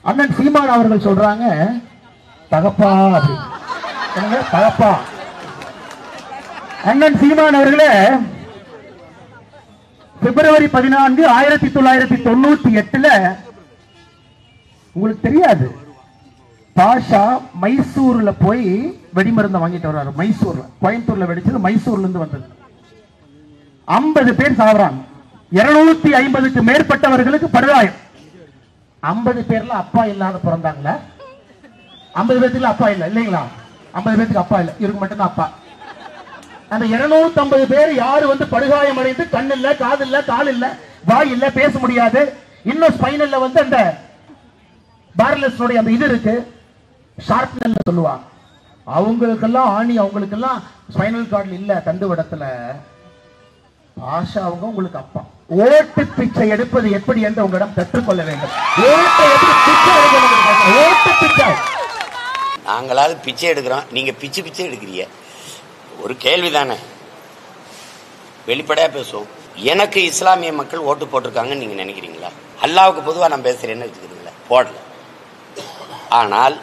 அண்ணன் சீமான் அவர்கள் சொல்றாங்க தகப்பா அப்படின்னு. தகப்பா அண்ணன் சீமான் அவர்களே பிப்ரவரி 14, 1998 உங்களுக்கு தெரியாது, பாஷா மைசூர்ல போய் வெடிமருந்தை வாங்கிட்டு வர்றாரு. மைசூர்ல, கோயம்புத்தூர்ல வெடிச்சது, மைசூர்ல இருந்து வந்தது. 50 பேர் சாவறாங்க. 250க்கு மேற்பட்டவர்களுக்கு படுகாயம். 50 பேர்ல அப்பா இல்லாத பிறந்தாங்களா? 50 பேருக்கு அப்பா இல்ல இல்லைங்களா? 50 பேருக்கு அப்பா இல்ல, இவருக்கு மட்டும்தான் அப்பா. அந்த 250 பேர் யாரு வந்து படுகாயம் அடைந்து கண் இல்ல, காது இல்ல, கால் இல்ல, வாய் இல்ல, பேச முடியாது. இன்னும் ஸ்பைனல்ல வந்து அந்த பார்லஸ் அந்த இது இருக்கு, ஷார்ப்னல் சொல்லுவாங்க. அவங்களுக்கெல்லாம் ஆணி, அவங்களுக்கெல்லாம் ஸ்பைனல் கார்டு இல்ல, தண்டுவடத்துல. பாஷா அவங்க உங்களுக்கு அப்பா. ஓட்டு பிச்சை எடுப்பது எப்படி என்று உங்களிடம் கற்றுக்கொள்ள வேண்டும். ஓட்டு பிச்சை நாங்களாவது பிச்சை எடுக்கிறோம், நீங்க பிச்சை பிச்சை எடுக்கிறீங்க. ஒரு கேள்விதானே, வெளிப்படையா பேசுவோம். எனக்கு இஸ்லாமிய மக்கள் ஓட்டு போட்டிருக்காங்கன்னு நீங்க நினைக்கிறீங்களா? அல்லாவுக்கு பொதுவா நான் பேசுறேன்னு வச்சுக்கிறீங்களா? போடல. ஆனால்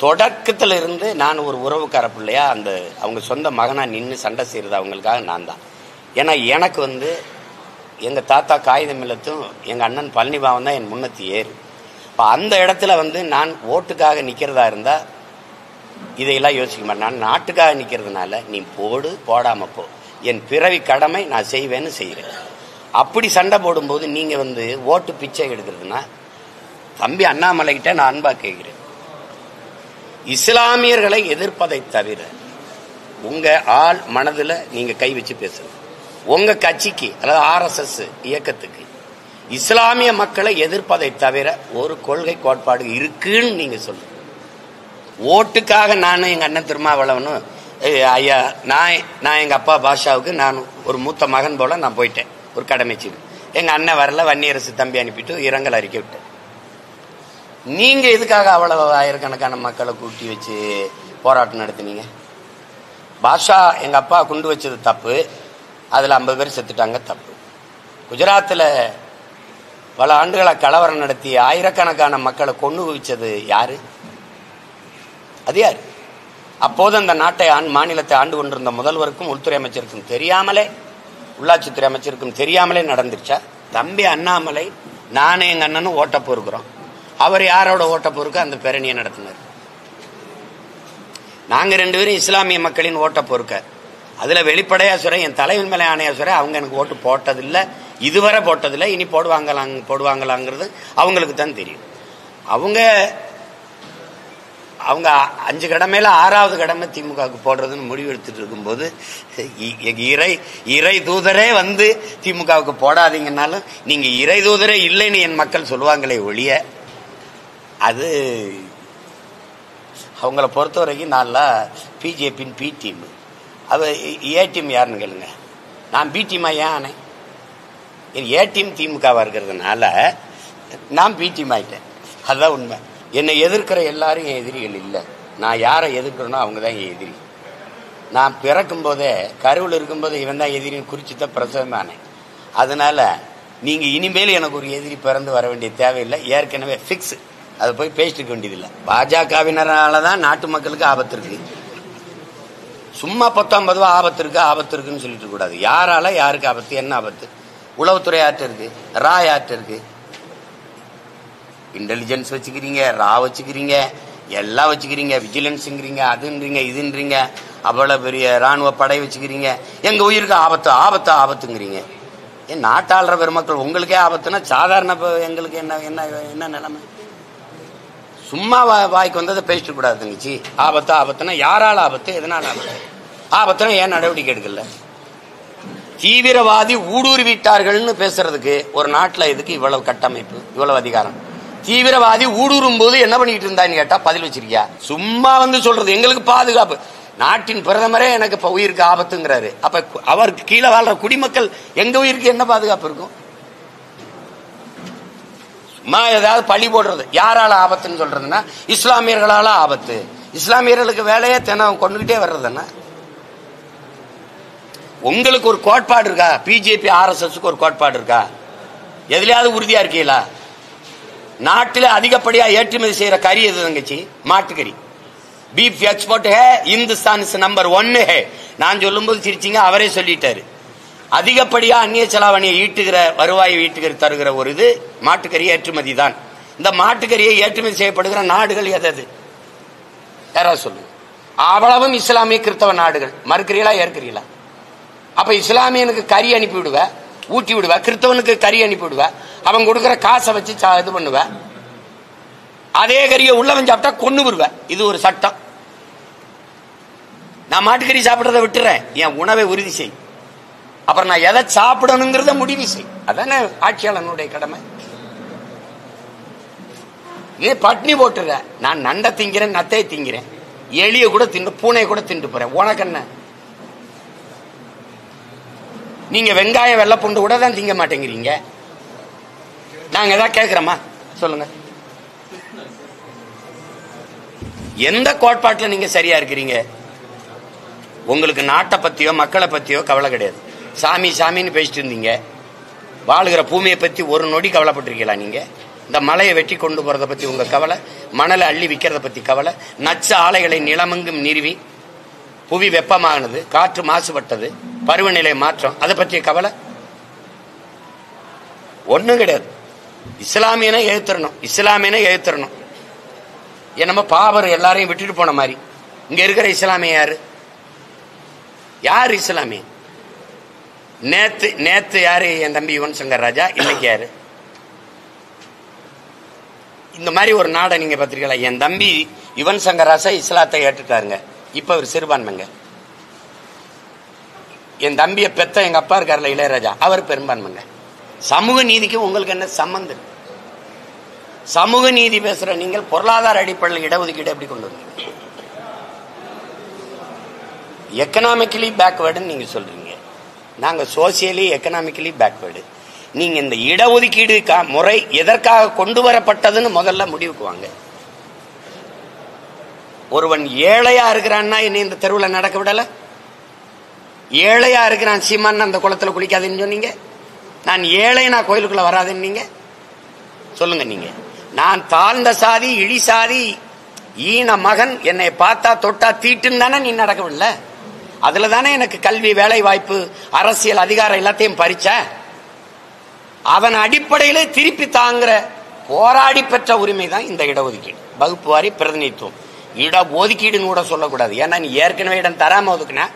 தொடக்கத்துல இருந்து நான் ஒரு உறவுக்கார பிள்ளையா அந்த அவங்க சொந்த மகனா நின்று சண்டை செய்யறது அவங்களுக்காக நான் தான். ஏன்னா எனக்கு வந்து எங்க தாத்தா காகிதம் இல்லத்தும் எங்க அண்ணன் பழனிபாவம் தான் என் முன்னத்தி ஏறு. இப்போ அந்த இடத்துல வந்து நான் ஓட்டுக்காக நிக்கிறதா இருந்தா இதையெல்லாம் யோசிக்க மாட்டேன். நான் நாட்டுக்காக நிக்கிறதுனால நீ போடு, போடாம போ, என் பிறவி கடமை நான் செய்வேன்னு செய்கிறேன். அப்படி சண்டை போடும்போது நீங்க வந்து ஓட்டு பிச்சை எடுக்கிறதுனா, தம்பி அண்ணாமலை கிட்ட நான் அன்பா கேட்கிறேன், இஸ்லாமியர்களை எதிர்ப்பதை தவிர உங்க ஆள் மனதுல நீங்க கை வச்சு பேசுங்க. உங்க கட்சிக்கு, அதாவது RSS இயக்கத்துக்கு இஸ்லாமிய மக்களை எதிர்ப்பதை தவிர ஒரு கொள்கை கோட்பாடு இருக்குன்னு நீங்க சொல்லுங்க. ஓட்டுக்காக நானும் எங்க அண்ணன் திருமாவளவனும் ஐயா, நான் எங்க அப்பா பாஷாவுக்கு நான் ஒரு மூத்த மகன் போல நான் போயிட்டேன் ஒரு கடமைச்சுக்கு. எங்க அண்ணன் வரல, வன்னியரசு தம்பி அனுப்பிட்டு இரங்கல் அறிக்கை விட்டேன். நீங்க எதுக்காக அவ்வளவு ஆயிரக்கணக்கான மக்களை கூட்டி வச்சு போராட்டம் நடத்தினீங்க? பாஷா எங்க அப்பா குண்டு வச்சது தப்பு, அதுல 50 பேர் செத்துட்டாங்க, தப்பு. குஜராத்தில் பல ஆண்டுகளை கலவரம் நடத்தி ஆயிரக்கணக்கான மக்களை கொண்டு குவிச்சது யாரு? அது யாரு? அப்போது அந்த நாட்டை மாநிலத்தை ஆண்டு கொண்டிருந்த முதல்வருக்கும் உள்துறை அமைச்சருக்கும் தெரியாமலே, உள்ளாட்சித்துறை அமைச்சருக்கும் தெரியாமலே நடந்துருச்சா? தம்பி அண்ணாமலை நானே எங்க அண்ணனும் ஓட்ட போருக்கிறோம். அவர் யாரோட ஓட்ட போருக்கு அந்த பேரணியை நடத்தினார். நாங்க 2 பேரும் இஸ்லாமிய மக்களின் ஓட்ட போருக்க. அதுல வெளிப்படையா சொல்றேன், என் தலைவன் மேலே ஆணையா சொல்றேன், அவங்க எனக்கு ஓட்டு போட்டதில்லை, இதுவரை போட்டதில்லை, இனி போடுவாங்களாங்கிறது அவங்களுக்கு தான் தெரியும். அவங்க 5 கடமையில 6வது கடமை திமுகவுக்கு போடுறதுன்னு முடிவு எடுத்துட்டு இருக்கும்போது இறை தூதரே வந்து திமுகவுக்கு போடாதீங்கன்னாலும் நீங்க இறை தூதரே இல்லைன்னு என் மக்கள் சொல்லுவாங்களே ஒழிய, அது அவங்கள பொறுத்த வரைக்கும் நல்லா பிஜேபியின் பி டீம். ஏ டீம் யாருன்னு கேளுங்க. நான் பி டீமா ஏன் ஆனேன்? ஏ டீம் திமுகவா இருக்கிறதுனால நான் பி டீம் ஆயிட்டேன். அதுதான் உண்மை. என்னை எதிர்க்கிற எல்லாரும் என் எதிரிகள் இல்லை. நான் யாரை எதிர்க்கிறேனோ அவங்க தான் என் எதிரி. நான் பிறக்கும் போதே கருவில் இருக்கும்போது இவன் தான் எதிரின்னு குறிச்சுதான் பிரசவமானேன். அதனால நீங்க இனிமேல் எனக்கு ஒரு எதிரி பிறந்து வர வேண்டிய தேவையில்லை, ஏற்கனவே பிக்ஸ். அதை போய் பேசிட்டு வேண்டியதில்லை. பாஜகவினராலதான் நாட்டு மக்களுக்கு ஆபத்து இருக்கு. சும்மா 10-50 ஆபத்து இருக்குன்னு சொல்லிட்டு கூடாது. யாரால யாருக்கு ஆபத்து? என்ன ஆபத்து? உளவுத்துறை ஆட்டு இருக்கு, ஆட்டு இருக்கு, இன்டெலிஜென்ஸ் வச்சுக்கிறீங்க, வச்சுக்கிறீங்க, எல்லாம் வச்சுக்கிறீங்க, விஜிலன்ஸ்ங்கிறீங்க, அதுன்றீங்க, இதுன்றீங்க, அவ்வளவு பெரிய ராணுவ படை வச்சுக்கிறீங்க. எங்க உயிருக்கு ஆபத்துங்கிறீங்க. ஏன் நாட்டாளுற பெருமக்கள் உங்களுக்கே ஆபத்துனா சாதாரண எங்களுக்கு என்ன என்ன என்ன நிலைமை? சும்மா வாய்க்கு வந்ததை பேசிட்டு கூடாது தங்கச்சி. ஆபத்துனா யாரால ஆபத்து, எதனால ஆபத்து? ஆபத்துனா ஏன் நடவடிக்கை எடுக்கல? தீவிரவாதி ஊடுருவிட்டார்கள்னு பேசுறதுக்கு ஒரு நாட்டில் எதுக்கு இவ்வளவு கட்டமைப்பு, இவ்வளவு அதிகாரம்? தீவிரவாதி ஊடுருவும் போது என்ன பண்ணிட்டு இருந்தான்னு கேட்டா பதில் வச்சிருக்கியா? சும்மா வந்து சொல்றது எங்களுக்கு பாதுகாப்பு. நாட்டின் பிரதமரே எனக்கு இப்ப உயிருக்கு ஆபத்துங்கிறாரு. அப்ப அவருக்கு கீழே வாழ்ற குடிமக்கள் எங்க உயிருக்கு என்ன பாதுகாப்பு இருக்கும்? சும்மா ஏதாவது பழி போடுறது. யாரால ஆபத்துன்னு சொல்றதுன்னா இஸ்லாமியர்களால ஆபத்து. இஸ்லாமியர்களுக்கு வேலையே தினம் கொண்டுகிட்டே வர்றதுன்னா உங்களுக்கு ஒரு கோட்பாடு இருக்கா? பிஜேபி RSSக்கு ஒரு கோட்பாடு இருக்கா? எதுலயாவது உறுதியா இருக்கீங்களா? நாட்டில் அதிகப்படியா ஏற்றுமதி செய்யற கறி எது தங்கச்சி? மாட்டுக்கறி. பீஃப் எக்ஸ்போர்ட் ஹே, இந்துஸ்தான் நம்பர் 1 ஹே. நான் சொல்லும் போது சிரிச்சிங்க, அவரே சொல்லிட்டாரு. அதிகப்படியா அந்நிய செலாவணியை ஈட்டுகிற, வருவாயை ஈட்டுகிற தருகிற ஒரு இது மாட்டுக்கறி ஏற்றுமதி தான். இந்த மாட்டுக்கறியை ஏற்றுமதி செய்யப்படுகிற நாடுகள் எது? யாராவது சொல்லுங்க. அவ்வளவும் இஸ்லாமிய கிறிஸ்தவ நாடுகள். மறுக்கிறீங்களா ஏற்கிறீங்களா? அப்ப இஸ்லாமியனுக்கு கறி அனுப்பி விடுவ, ஊட்டி விடுவ, கிறிஸ்தவனுக்கு கறி அனுப்பி விடுவ, அவன் கொடுக்கிற காசை வச்சு இது பண்ணுவ. அதே கறியை உள்ளவன் சாப்பிட்டா கொண்டு விடுவ. இது ஒரு சட்டம். நான் மாட்டுக்கறி சாப்பிட்றத விட்டுறேன், என் உணவை உறுதி செய். அப்புறம் நான் எதை சாப்பிடணுங்கிறத முடிவு செய். அதானே ஆட்சியாளனுடைய கடமை. நீ பட்னி போட்டுற, நான் நண்டை திங்கிறேன், நத்தையை திங்கிறேன், எலிய கூட தின்னு, பூனையை கூட தின்னு போறேன், உனக்கு என்ன? நீங்க வெங்காயம் வெள்ளை பூண்டு கூட தான் திங்க மாட்டேங்கிறீங்க. நாங்க ஏதாவது கேட்கிறோமா? சொல்லுங்க. எந்த கோட்பாட்டில் நீங்க சரியா இருக்கிறீங்க? உங்களுக்கு நாட்டை பத்தியோ மக்களை பத்தியோ கவலை கிடையாது. சாமி சாமின்னு பேசிட்டு இருந்தீங்க. வாழுகிற பூமியை பத்தி ஒரு நொடி கவலைப்பட்டிருக்கீங்களா நீங்க? இந்த மலையை வெட்டி கொண்டு போறதை பத்தி உங்க கவலை, மணலை அள்ளி விற்கிறத பத்தி கவலை, நச்சு ஆலைகளை நிலமெங்கும் நிறுவி புவி வெப்பமானது, காற்று மாசுபட்டது, பருவநிலை மாற்றம், அதை பற்றிய கவலை ஒண்ணும் கிடையாது. இஸ்லாமியனை எழுத்துறணும், இஸ்லாமியனை எழுத்துறணும். என்னமோ பாபர் எல்லாரையும் விட்டுட்டு போன மாதிரி. இங்க இருக்கிற இஸ்லாமிய யாரு? யார் இஸ்லாமிய? நேத்து யாரு? என் தம்பி யுவன் சங்கர் ராஜா. இன்னைக்கு யாரு? இந்த மாதிரி ஒரு நாடை நீங்க பார்த்திருக்கீங்களா? என் தம்பி யுவன் சங்கர் ராஜா இஸ்லாத்தை ஏற்றுட்டாருங்க. இப்ப ஒரு சிறுபான்மைங்க. என் தம்பியை பெத்த எங்க அப்பா இருக்காருல இளையராஜா, அவர் பெரும்பான்மைங்க. சமூக நீதிக்கு உங்களுக்கு என்ன சம்பந்தம்? சமூக நீதி பேசுற நீங்கள் பொருளாதார அடிப்படையில் இடஒதுக்கீடு எப்படி கொண்டு வந்தீங்க? எக்கனாமிக்கலி பேக்வேர்டுன்னு நீங்க சொல்றீங்க. நாங்க சோசியலி எக்கனாமிக்கலி பேக்வேர்டு. நீங்க இந்த இடஒதுக்கீடு முறை எதற்காக கொண்டு வரப்பட்டதுன்னு முதல்ல முடிவுக்கு வாங்க. ஒருவன் ஏழையா இருக்கிறான்னா என்ன இந்த தெருவில் நடக்க விடல? ஏழையா இருக்கிறான் சீமான், அந்த குளத்துல குளிக்காதுன்னு சொன்னீங்க. நான் ஏழை, நான் கோயிலுக்குள்ள வராதுன்னு நீங்க சொல்லுங்க. நீங்க நான் தாழ்ந்த சாதி, இழி சாதி, ஈன மகன், என்னை பார்த்தா தொட்டா தீட்டுன்னு தானே நீ நடக்கவில்ல? அதுல தானே எனக்கு கல்வி, வேலை வாய்ப்பு, அரசியல் அதிகாரம் எல்லாத்தையும் பறிச்ச. அதன் அடிப்படையிலே திருப்பி தாங்கிற போராடி பெற்ற உரிமை தான் இந்த இடஒதுக்கீடு, வகுப்பு வாரி பிரதிநிதித்துவம். இடஒதுக்கீடுன்னு கூட சொல்லக்கூடாது. ஏன்னா நீ ஏற்கனவே இடம் தராம ஒதுக்குன,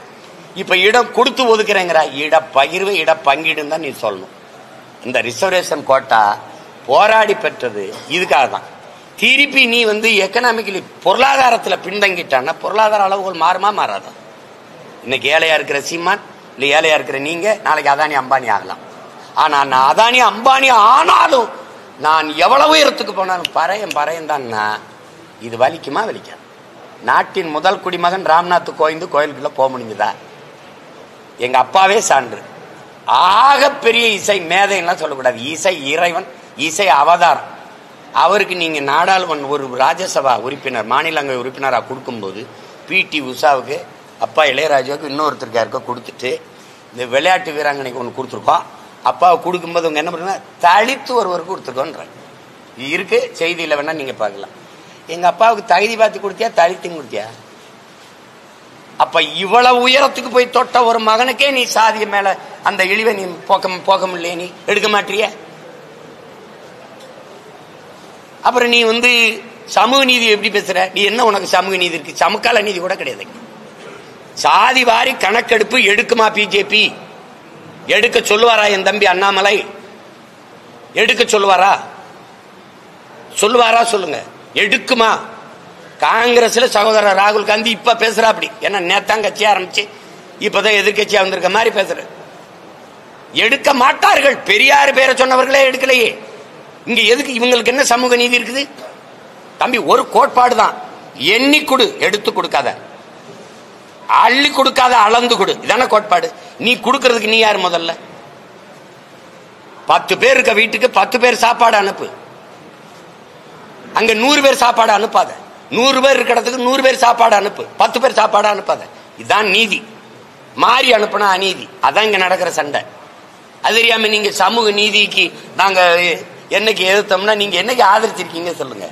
இப்ப இடம் கொடுத்து ஒதுக்குறேங்கிற. இட பகிர்வு, இட பங்கீடுன்னு தான் நீ சொல்லணும். இந்த ரிசர்வேஷன் கோட்டா போராடி பெற்றது இதுக்காக தான். திருப்பி நீ எக்கனாமிக்கலி பொருளாதாரத்துல பின்தங்கிட்டான்னா பொருளாதார அளவுகள் மாறுமா மாறாதா? இன்னைக்கு ஏழையா இருக்கிற சீமான் இல்ல ஏழையா இருக்கிற நீங்க நாளைக்கு அதானி அம்பானி ஆகலாம். ஆனா நான் அதானி அம்பானி ஆனாலும் நான் எவ்வளவு உயரத்துக்கு போனாலும் பறையன் தான். இது வலிக்குமா? வலிக்காது. நாட்டின் முதல் குடிமகன் ராம்நாத் கோயிலுக்குள்ள போக முடிஞ்சதா? எங்க அப்பாவே சான்று. ஆக பெரிய இசை மேதைலாம் சொல்லக்கூடாது. இசை இறைவன், இசை அவதாரம். அவருக்கு நீங்க நாடாளுமன்ற ஒரு ராஜ்யசபா உறுப்பினர், மாநிலங்களவை உறுப்பினராக கொடுக்கும்போது PT உஷாவுக்கு, அப்பா இளையராஜாவுக்கு, இன்னொருத்தருக்கு யாருக்கோ கொடுத்துட்டு இந்த விளையாட்டு வீராங்கனைக்கு ஒன்று கொடுத்துருக்கோம். அப்பாவை கொடுக்கும்போது அவங்க என்ன பண்ணுறாங்க, தலித்து ஒருவருக்கு கொடுத்துருக்கோன்ற இருக்கு. செய்தியில் வேணா நீங்க பார்க்கலாம். எங்க அப்பாவுக்கு தகுதி பார்த்து கொடுத்தியா, தலித்தும் கொடுத்தியா? அப்ப இவ்வளவு உயரத்துக்கு போய் தொட்ட ஒரு மகனுக்கே நீ சாதிய மேல அந்த இழிவை நீ போக முடியல, நீ எடுக்க மாட்டிய. அப்புறம் நீ சமூக நீதி எப்படி பேசுற? நீ என்ன, உனக்கு சமூக நீதி இருக்கு? சமகால நீதி கூட கிடையாது. சாதி வாரி கணக்கெடுப்பு எடுக்குமா பிஜேபி? எடுக்க சொல்லுவாரா என் தம்பி அண்ணாமலை? எடுக்க சொல்லுவாரா? சொல்லுங்க. எடுக்குமா? காங்கிரஸ்ல சகோதரர் ராகுல் காந்தி இப்ப பேசுறா அப்படி. ஏன்னா நேத்தான் கட்சி ஆரம்பிச்சு இப்பதான் எதிர்கட்சியா வந்திருக்க மாதிரி பேசுற. எடுக்க மாட்டார்கள். பெரியார் பேரை சொன்னவர்களே எடுக்கலையே. இங்க எதுக்கு? இவங்களுக்கு என்ன சமூக நீதி இருக்குது? தம்பி, ஒரு கோட்பாடு தான். எண்ணி கொடு, எடுத்து கொடுக்காத. அள்ளி கொடுக்காத, அளந்து கொடு. இதான கோட்பாடு. நீ கொடுக்கறதுக்கு நீ யார்? முதல்ல 10 பேர் இருக்க வீட்டுக்கு 10 பேர் சாப்பாடு அனுப்பு. அங்க 100 பேர் சாப்பாடு அனுப்பாத. 100 பேர் இருக்கிற இடத்துக்கு 100 பேர் சாப்பாடு அனுப்பு. 10 பேர் சாப்பாடு அனுப்பாத. இதுதான் நீதி. மாறி அனுப்புனா அநீதி. அதான் இங்க நடக்கிற சண்டை. அது தெரியாம நீங்க சமூக நீதிக்கு நாங்க என்னைக்கு எதிர்த்தோம்னா நீங்க என்னைக்கு ஆதரிச்சிருக்கீங்க சொல்லுங்க.